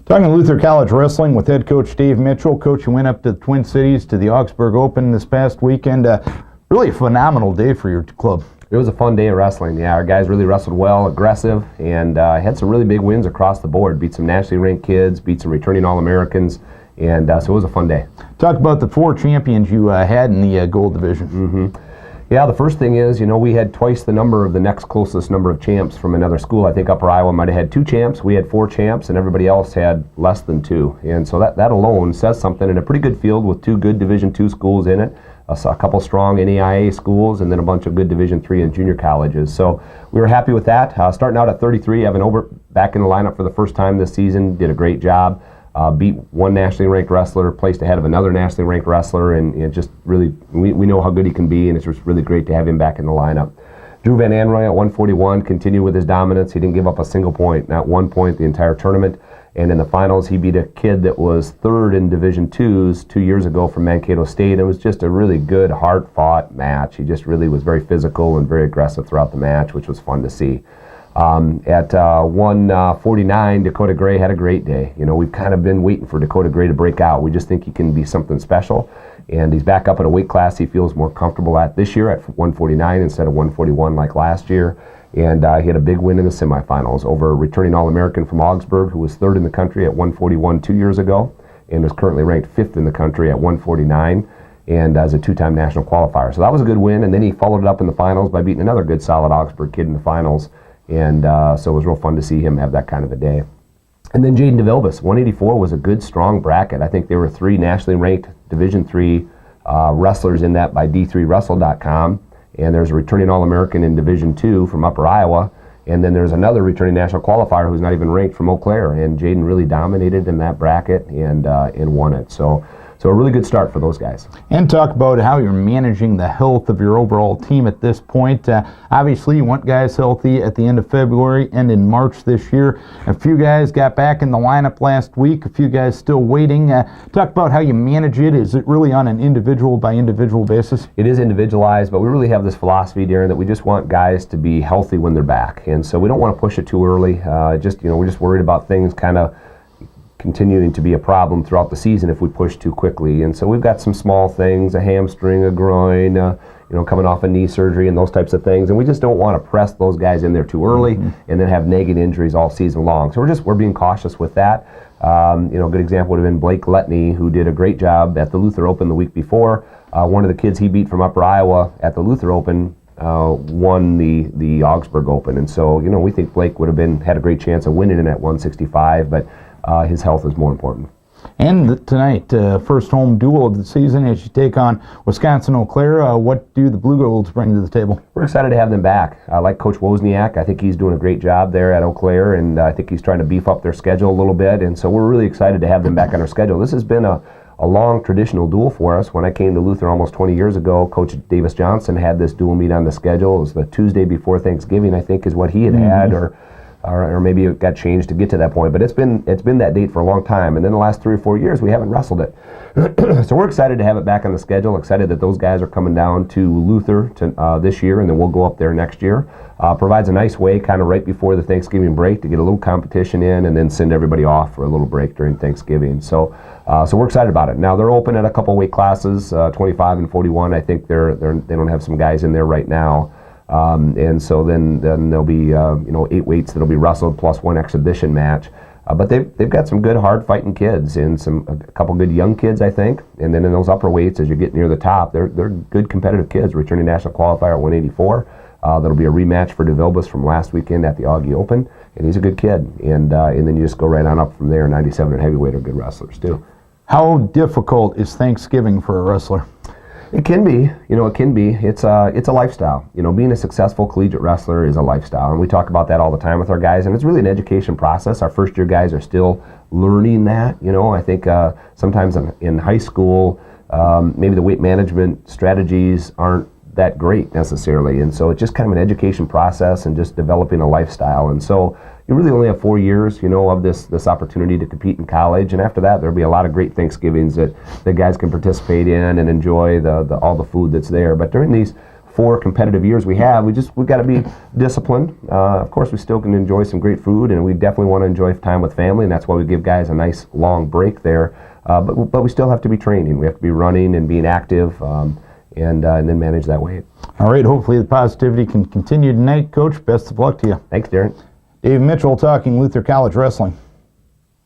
Talking Luther College Wrestling with head coach Dave Mitchell. Coach, you went up to the Twin Cities to the Augsburg Open this past weekend. Really a phenomenal day for your club. It was a fun day of wrestling. Yeah, our guys really wrestled well, aggressive, and had some really big wins across the board. Beat some nationally ranked kids, beat some returning All-Americans, and so it was a fun day. Talk about the 4 champions you had in the gold division. Yeah, the first thing is, we had twice the number of the next closest number of champs from another school. I think Upper Iowa might have had 2 champs. We had 4 champs, and everybody else had less than 2. And so that alone says something, in a pretty good field with 2 good Division II schools in it, a couple strong NAIA schools, and then a bunch of good Division III and junior colleges. So we were happy with that. Starting out at 33, Evan Obert back in the lineup for the first time this season, did a great job. Beat one nationally ranked wrestler, placed ahead of another nationally ranked wrestler, and just really, we know how good he can be, and it's just really great to have him back in the lineup. Drew Van Anroy at 141 continued with his dominance. He didn't give up a single point, not 1 point the entire tournament. And in the finals, he beat a kid that was 3rd in Division IIs 2 years ago from Mankato State. It was just a really good, hard-fought match. He just really was very physical and very aggressive throughout the match, which was fun to see. At 149, Dakota Gray had a great day. We've kind of been waiting for Dakota Gray to break out. We just think he can be something special, and he's back up at a weight class he feels more comfortable at this year at 149 instead of 141 like last year. And he had a big win in the semifinals over a returning All-American from Augsburg, who was 3rd in the country at 141 2 years ago, and is currently ranked 5th in the country at 149, and as a 2-time national qualifier. So that was a good win, and then he followed it up in the finals by beating another good, solid Augsburg kid in the finals. And so it was real fun to see him have that kind of a day. And then Jaden DeVilbiss, 184 was a good, strong bracket. I think there were 3 nationally ranked Division III wrestlers in that by D3Wrestle.com. And there's a returning All-American in Division II from Upper Iowa. And then there's another returning national qualifier who's not even ranked from Eau Claire. And Jaden really dominated in that bracket and won it. So a really good start for those guys. And talk about how you're managing the health of your overall team at this point. Obviously, you want guys healthy at the end of February and in March this year. A few guys got back in the lineup last week. A few guys still waiting. Talk about how you manage it. Is it really on an individual-by-individual basis? It is individualized, but we really have this philosophy, Darren, that we just want guys to be healthy when they're back. And so we don't want to push it too early. We're just worried about things kind of continuing to be a problem throughout the season if we push too quickly. And so we've got some small things, a hamstring, a groin, coming off a knee surgery and those types of things. And we just don't want to press those guys in there too early and then have nagging injuries all season long. So we're being cautious with that. A good example would have been Blake Letney, who did a great job at the Luther Open the week before. One of the kids he beat from Upper Iowa at the Luther Open won the Augsburg Open. And so, we think Blake would have had a great chance of winning it at 165, but his health is more important. And tonight, first home duel of the season as you take on Wisconsin-Eau Claire. What do the Blue Goals bring to the table? We're excited to have them back. I like Coach Wozniak. I think he's doing a great job there at Eau Claire, and I think he's trying to beef up their schedule a little bit. And so we're really excited to have them back on our schedule. This has been a long traditional duel for us. When I came to Luther almost 20 years ago, Coach Davis Johnson had this dual meet on the schedule. It was the Tuesday before Thanksgiving, I think, is what he had, or maybe it got changed to get to that point. But it's been that date for a long time. And then the last 3 or 4 years, we haven't wrestled it. So we're excited to have it back on the schedule, excited that those guys are coming down to Luther this year, and then we'll go up there next year. Provides a nice way kind of right before the Thanksgiving break to get a little competition in and then send everybody off for a little break during Thanksgiving. So we're excited about it. Now, they're open at a couple weight classes, 25 and 41. I think they don't have some guys in there right now. And so then there'll be 8 weights that'll be wrestled plus 1 exhibition match. But they've got some good hard fighting kids and a couple good young kids, I think. And then in those upper weights, as you get near the top, they're good competitive kids. Returning national qualifier at 184. That'll be a rematch for DeVilbiss from last weekend at the Augie Open, and he's a good kid. And then you just go right on up from there. 97 and heavyweight are good wrestlers too. How difficult is Thanksgiving for a wrestler? It can be, it can be. It's a lifestyle. Being a successful collegiate wrestler is a lifestyle, and we talk about that all the time with our guys, and it's really an education process. Our first year guys are still learning that. I think sometimes in high school, maybe the weight management strategies aren't that great necessarily, and so it's just kind of an education process and just developing a lifestyle. And so you really only have 4 years, of this opportunity to compete in college, and after that there'll be a lot of great Thanksgivings that the guys can participate in and enjoy all the food that's there. But during these 4 competitive years we have, we got to be disciplined. Of course, we still can enjoy some great food, and we definitely want to enjoy time with family, and that's why we give guys a nice long break there. But we still have to be training. We have to be running and being active, and then manage that weight. All right, hopefully the positivity can continue tonight. Coach, best of luck to you. Thanks, Darren. Dave Mitchell talking Luther College Wrestling.